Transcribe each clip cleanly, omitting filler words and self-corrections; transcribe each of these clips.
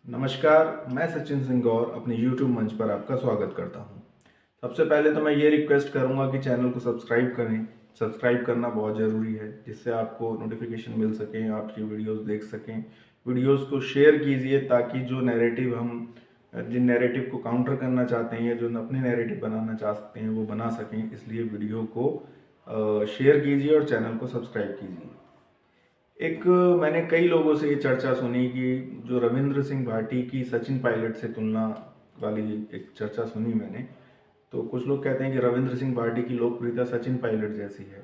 नमस्कार, मैं सचिन सिंह गौर अपने YouTube मंच पर आपका स्वागत करता हूं। सबसे पहले तो मैं ये रिक्वेस्ट करूंगा कि चैनल को सब्सक्राइब करें। सब्सक्राइब करना बहुत ज़रूरी है, जिससे आपको नोटिफिकेशन मिल सकें, आप ये वीडियोस देख सकें। वीडियोस को शेयर कीजिए ताकि जिन नैरेटिव को काउंटर करना चाहते हैं या जो अपने नैरेटिव बनाना चाहते हैं वो बना सकें। इसलिए वीडियो को शेयर कीजिए और चैनल को सब्सक्राइब कीजिए। एक मैंने कई लोगों से ये चर्चा सुनी कि जो रविंद्र सिंह भाटी की सचिन पायलट से तुलना वाली एक चर्चा सुनी मैंने। तो कुछ लोग कहते हैं कि रविंद्र सिंह भाटी की लोकप्रियता सचिन पायलट जैसी है।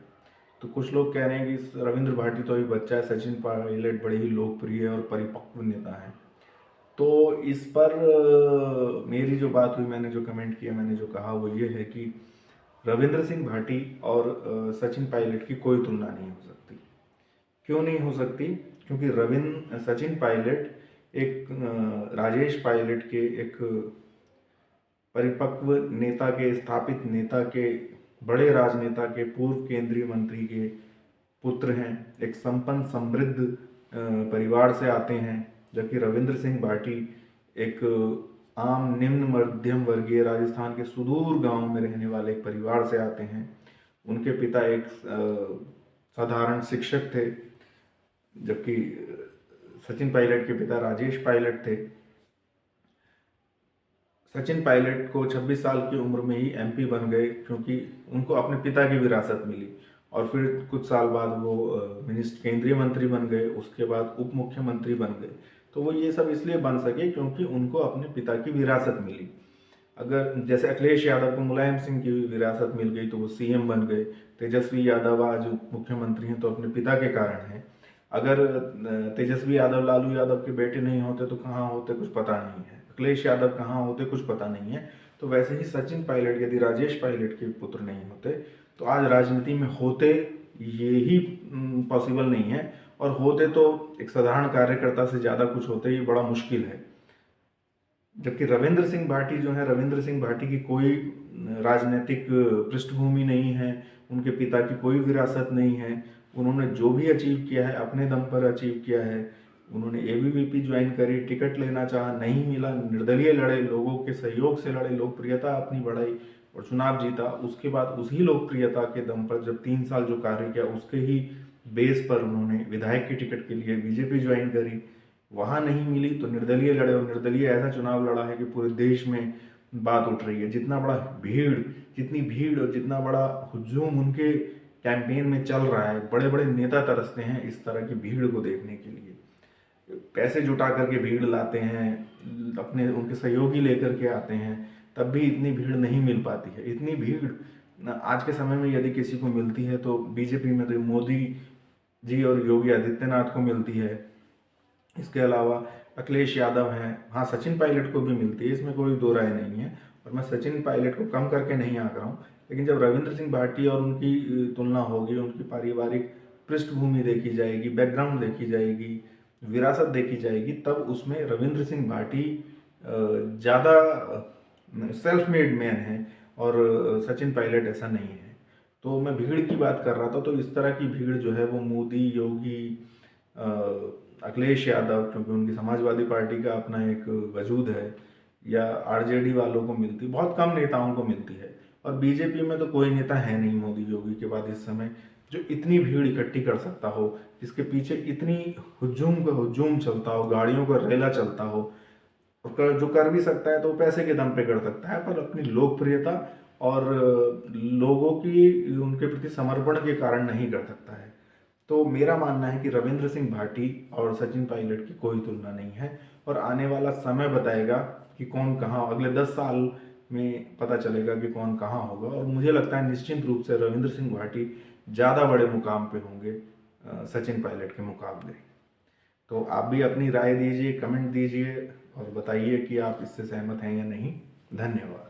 तो कुछ लोग कह रहे हैं कि रविंद्र भाटी तो अभी बच्चा है, सचिन पायलट बड़े ही लोकप्रिय और परिपक्व नेता है। तो इस पर मेरी जो बात हुई, मैंने जो कमेंट किया, मैंने जो कहा वो ये है कि रविंद्र सिंह भाटी और सचिन पायलट की कोई तुलना नहीं हो सकती। क्यों नहीं हो सकती? क्योंकि सचिन पायलट एक राजेश पायलट के एक परिपक्व नेता के, स्थापित नेता के, बड़े राजनेता के, पूर्व केंद्रीय मंत्री के पुत्र हैं। एक संपन्न समृद्ध परिवार से आते हैं, जबकि रविंद्र सिंह भाटी एक आम निम्न मध्यम वर्गीय राजस्थान के सुदूर गांव में रहने वाले एक परिवार से आते हैं। उनके पिता एक साधारण शिक्षक थे, जबकि सचिन पायलट के पिता राजेश पायलट थे। सचिन पायलट को 26 साल की उम्र में ही एमपी बन गए, क्योंकि उनको अपने पिता की विरासत मिली। और फिर कुछ साल बाद वो केंद्रीय मंत्री बन गए, उसके बाद उप मुख्यमंत्री बन गए। तो वो ये सब इसलिए बन सके क्योंकि उनको अपने पिता की विरासत मिली। अगर जैसे अखिलेश यादव को मुलायम सिंह की विरासत मिल गई तो वो सीएम बन गए। तेजस्वी यादव आज उप मुख्यमंत्री हैं तो अपने पिता के कारण हैं। अगर तेजस्वी यादव लालू यादव के बेटे नहीं होते तो कहाँ होते कुछ पता नहीं है। अखिलेश यादव कहाँ होते कुछ पता नहीं है। तो वैसे ही सचिन पायलट यदि राजेश पायलट के पुत्र नहीं होते तो आज राजनीति में होते, ये ही पॉसिबल नहीं है। और होते तो एक साधारण कार्यकर्ता से ज़्यादा कुछ होते, ये बड़ा मुश्किल है। जबकि रविंद्र सिंह भाटी जो है, रविंद्र सिंह भाटी की कोई राजनीतिक पृष्ठभूमि नहीं है, उनके पिता की कोई विरासत नहीं है। उन्होंने जो भी अचीव किया है अपने दम पर अचीव किया है। उन्होंने एबीवीपी ज्वाइन करी, टिकट लेना चाहा, नहीं मिला, निर्दलीय लड़े, लोगों के सहयोग से लड़े, लोकप्रियता अपनी बढ़ाई और चुनाव जीता। उसके बाद उसी लोकप्रियता के दम पर जब 3 साल जो कार्य किया उसके ही बेस पर उन्होंने विधायक की टिकट के लिए बीजेपी ज्वाइन करी। वहाँ नहीं मिली तो निर्दलीय लड़े, और निर्दलीय ऐसा चुनाव लड़ा है कि पूरे देश में बात उठ रही है। जितनी भीड़ और जितना बड़ा हुजूम उनके कैंपेन में चल रहा है, बड़े बड़े नेता तरसते हैं इस तरह की भीड़ को देखने के लिए। पैसे जुटा करके भीड़ लाते हैं, अपने उनके सहयोगी लेकर के आते हैं, तब भी इतनी भीड़ नहीं मिल पाती है। इतनी भीड़ आज के समय में यदि किसी को मिलती है तो बीजेपी में तो मोदी जी और योगी आदित्यनाथ को मिलती है। इसके अलावा अखिलेश यादव हैं, हाँ सचिन पायलट को भी मिलती है, इसमें कोई दो राय नहीं है। और मैं सचिन पायलट को कम करके नहीं आंक रहा हूँ, लेकिन जब रविंद्र सिंह भाटी और उनकी तुलना होगी, उनकी पारिवारिक पृष्ठभूमि देखी जाएगी, बैकग्राउंड देखी जाएगी, विरासत देखी जाएगी, तब उसमें रविंद्र सिंह भाटी ज़्यादा सेल्फ मेड मैन है और सचिन पायलट ऐसा नहीं है। तो मैं भीड़ की बात कर रहा था, तो इस तरह की भीड़ जो है वो मोदी, योगी, अखिलेश यादव, क्योंकि उनकी समाजवादी पार्टी का अपना एक वजूद है, या आरजेडी वालों को मिलती, बहुत कम नेताओं को मिलती है। और बीजेपी में तो कोई नेता है नहीं मोदी योगी के बाद इस समय जो इतनी भीड़ इकट्ठी कर सकता हो, जिसके पीछे इतनी हुजूम चलता हो, गाड़ियों का रेला चलता हो। जो कर भी सकता है तो पैसे के दम पे कर सकता है, पर अपनी लोकप्रियता और लोगों की उनके प्रति समर्पण के कारण नहीं कर सकता है। तो मेरा मानना है कि रविंद्र सिंह भाटी और सचिन पायलट की कोई तुलना नहीं है। और आने वाला समय बताएगा कि कौन कहाँ, अगले 10 साल में पता चलेगा कि कौन कहाँ होगा। और मुझे लगता है निश्चित रूप से रविंद्र सिंह भाटी ज़्यादा बड़े मुकाम पे होंगे सचिन पायलट के मुकाबले। तो आप भी अपनी राय दीजिए, कमेंट दीजिए और बताइए कि आप इससे सहमत हैं या नहीं। धन्यवाद।